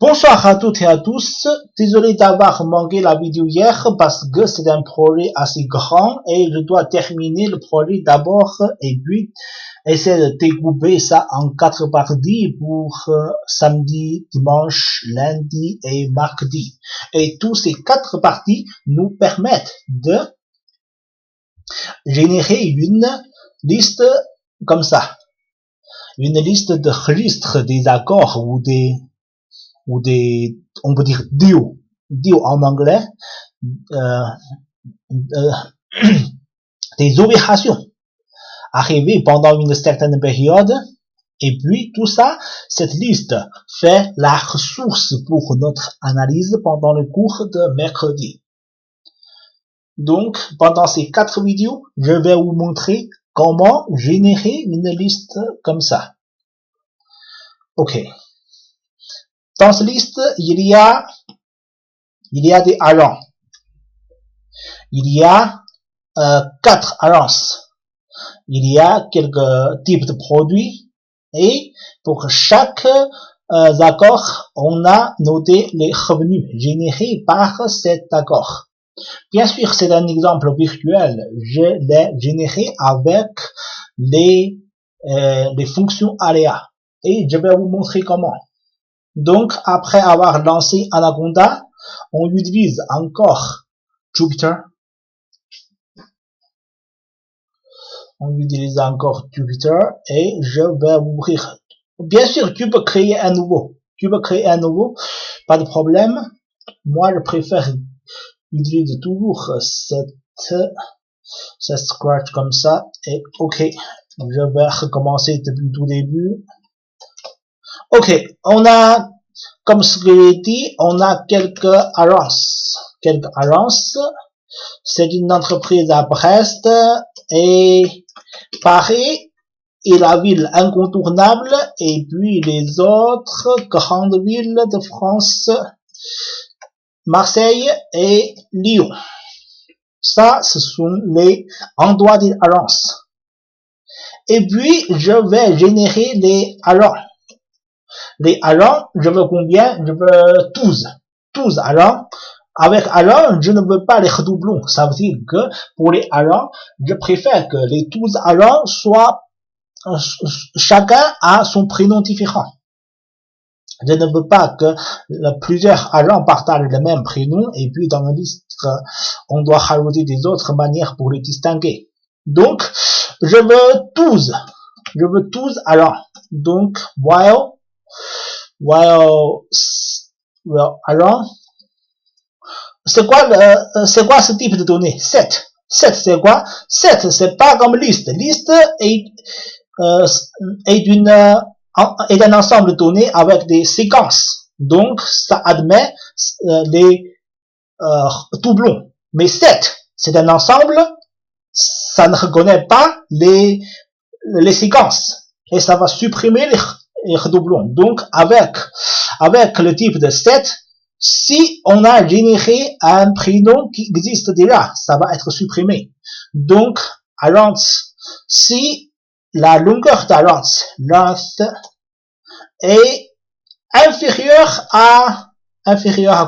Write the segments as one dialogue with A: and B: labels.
A: Bonsoir à toutes et à tous. Désolé d'avoir manqué la vidéo hier parce que c'est un projet assez grand et je dois terminer le projet d'abord et puis essayer de découper ça en 4 parties pour samedi, dimanche, lundi et mardi. Et tous ces 4 parties nous permettent de générer une liste comme ça. Une liste de registres des accords ou des, on peut dire deal en anglais, des opérations arrivées pendant une certaine période, et puis tout ça, cette liste fait la ressource pour notre analyse pendant le cours de mercredi. Donc, pendant ces 4 vidéos, je vais vous montrer comment générer une liste comme ça. Ok. Dans cette liste, il y a des agents. Il y a 4 agences. Il y a quelques types de produits et pour chaque accord, on a noté les revenus générés par cet accord. Bien sûr, c'est un exemple virtuel. Je l'ai généré avec les fonctions aléas et je vais vous montrer comment. Donc, après avoir lancé Anaconda, on utilise encore Jupyter. On utilise encore Jupyter et je vais ouvrir. Bien sûr, tu peux créer un nouveau. Pas de problème. Moi, je préfère utiliser toujours cette scratch comme ça. Et ok, je vais recommencer depuis tout début. Ok, on a, comme ce que j'ai dit, on a quelques agences. C'est une entreprise à Brest et Paris est la ville incontournable et puis les autres grandes villes de France, Marseille et Lyon. Ça, ce sont les endroits des agences. Et puis, je vais générer les agents. Les agents, je veux combien? Je veux 12 agents. Avec agents, je ne veux pas les redoublons. Ça veut dire que pour les agents, je préfère que les 12 agents soient, chacun a son prénom différent. Je ne veux pas que plusieurs agents partagent le même prénom et puis dans la liste, on doit rajouter des autres manières pour les distinguer. Donc, je veux 12 agents. Donc, while agent, c'est quoi ce type de données? Set, c'est quoi? Set, c'est pas comme liste. Liste est un ensemble de données avec des séquences. Donc, ça admet les doublons. Mais set, c'est un ensemble, ça ne reconnaît pas les séquences. Et ça va supprimer les redoublons. Donc, avec le type de set, si on a généré un prénom qui existe déjà, ça va être supprimé. Donc, agence, si la longueur d'agence, length, est inférieure à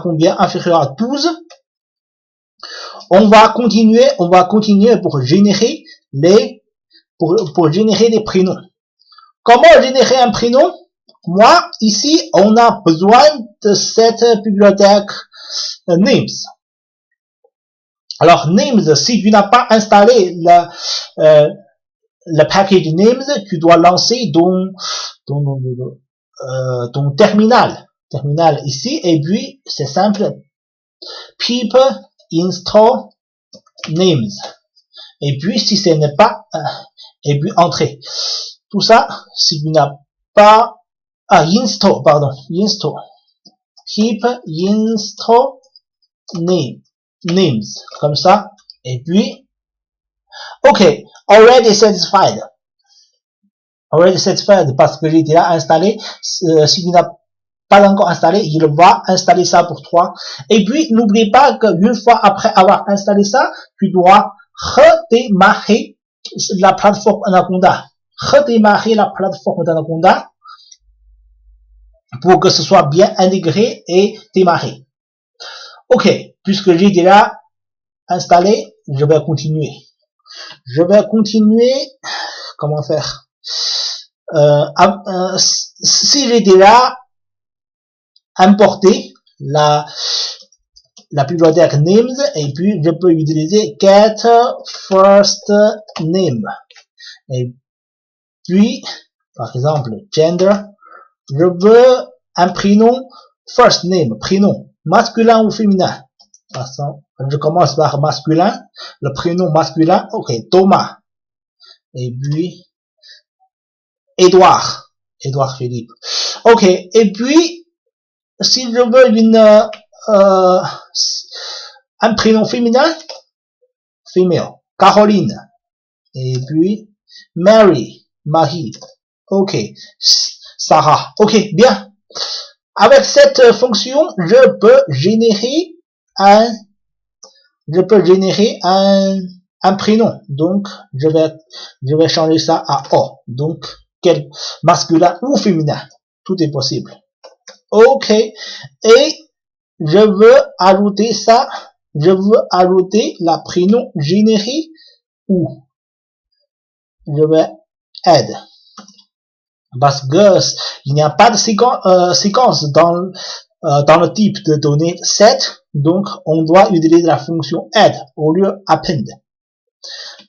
A: combien? Inférieure à 12. On va continuer pour générer pour générer des prénoms. Comment générer un prénom? Moi, ici, on a besoin de cette bibliothèque names. Alors, names, si tu n'as pas installé le package names, tu dois lancer ton terminal ici, et puis, c'est simple. Pip install names. Et puis, si ce n'est pas, et puis, entrée. Tout ça, si tu n'as pas, install. Pip install names. Comme ça. Et puis, ok. Already satisfied parce que j'ai déjà installé. Si tu n'as pas encore installé, il va installer ça pour toi. Et puis, n'oublie pas qu'une fois après avoir installé ça, tu dois redémarrer la plateforme Anaconda. pour que ce soit bien intégré et démarré. Ok, puisque j'ai déjà installé, je vais continuer. Comment faire? Si j'ai déjà importé la bibliothèque names et puis je peux utiliser get first name et puis par exemple gender, je veux un prénom first name, prénom masculin ou féminin. Je commence par masculin, le prénom masculin, ok, Thomas, et puis Edouard Philippe, ok, et puis si je veux un prénom féminin, female, Caroline, et puis Mary, Marie, ok, Sarah, ok, bien. Avec cette fonction, je peux générer un prénom. Donc, je vais changer ça à O. Donc, quel masculin ou féminin. Tout est possible. Ok. Et je veux ajouter la prénom généré où je vais add. Parce que il n'y a pas de séquence dans le type de données set, donc on doit utiliser la fonction add au lieu append.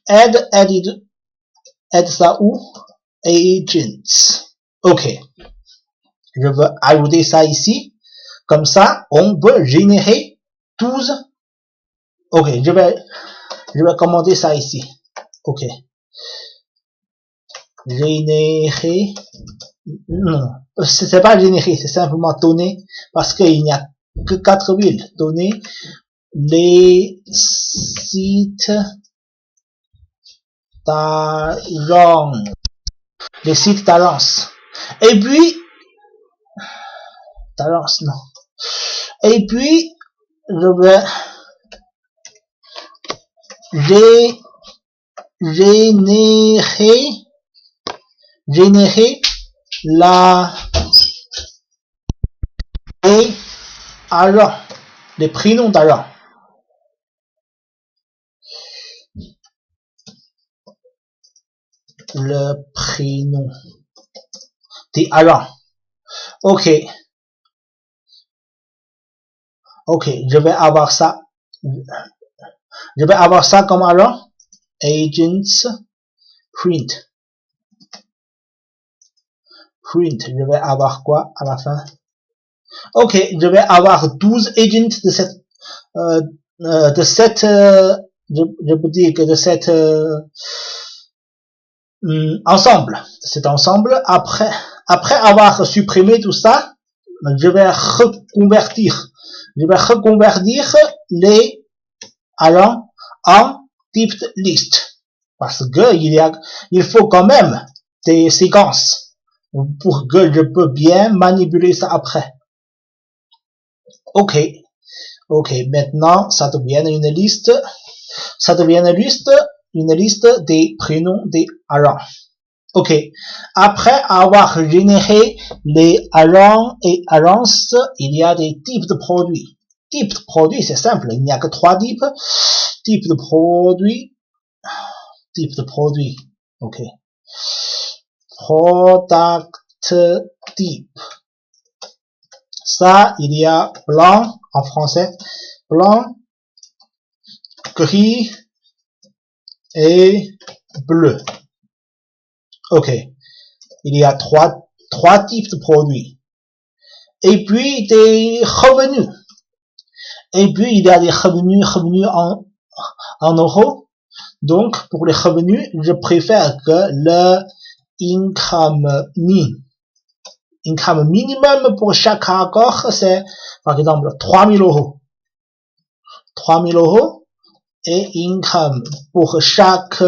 A: Add ça où? Agents. Ok. Je veux ajouter ça ici. Comme ça, on peut générer 12. Ok, je vais commenter ça ici. Ok. Générer. Non, c'est pas générer, c'est simplement donner, parce qu'il n'y a que 4000 données. Les sites d'agence. Les sites d'agence. Et puis, d'agence, non. Et puis, je vais générer les prénoms d'agents. Le prénom des agents. Ok. Ok, je vais avoir ça comme agent. Agents print. Je vais avoir quoi à la fin? Ok, je vais avoir 12 agents de cette je peux dire que de cet ensemble. Cet ensemble, après avoir supprimé tout ça, je vais reconvertir les agents en type list. Parce que il faut quand même des séquences pour que je peux bien manipuler ça après. Ok, maintenant, ça devient une liste des prénoms des agents. Ok, après avoir généré les agents et agences, il y a des types de produits. Type de produit, c'est simple, il n'y a que 3 types. Type de produit, ok. Product type. Ça, il y a blanc en français, blanc, gris et bleu. Ok, il y a trois types de produits. Et puis des revenus. Et puis il y a des revenus en euros. Donc pour les revenus, je préfère que le income minimum pour chaque accord, c'est par exemple 3000 euros. 3000 euros et income pour chaque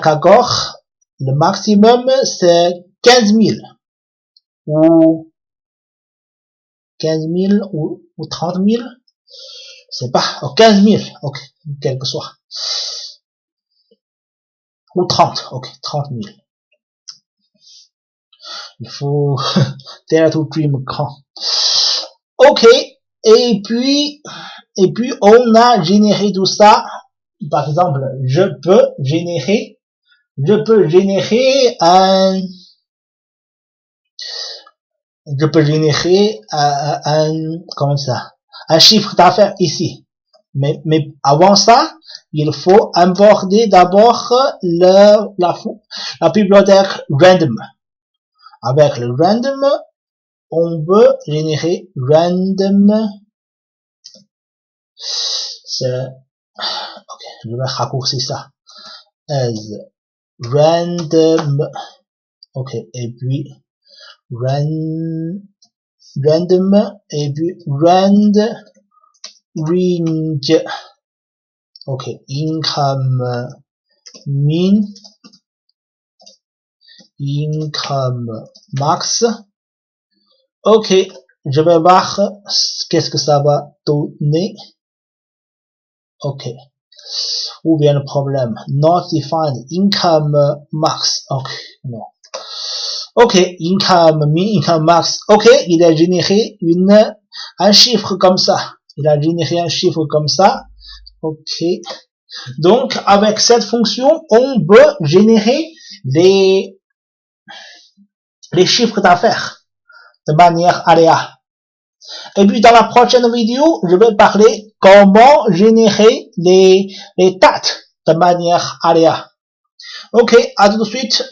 A: accord, le maximum c'est 15 000 ou 15 000 ou 30 000, c'est pas, 15 000, ok, quel que soit, ou 30, ok, 30 000. Il faut Dare to dream quand. Ok. Et puis, on a généré tout ça. Par exemple, je peux générer comment ça, un chiffre d'affaires ici. Mais avant ça, il faut aborder d'abord la bibliothèque random. Avec le random, on peut générer random. Ok, je vais raccourcir ça. As random. Ok, et puis random, et puis range. Ok, income min, income max. Ok, je vais voir qu'est-ce que ça va donner. Ok. Où vient le problème? Not defined. Income max. Ok, non. Ok, income min, income max. Ok, il a généré un chiffre comme ça. Ok. Donc, avec cette fonction, on peut générer les chiffres d'affaires de manière aléatoire. Et puis, dans la prochaine vidéo, je vais parler comment générer les dates de manière aléatoire. Ok, à tout de suite.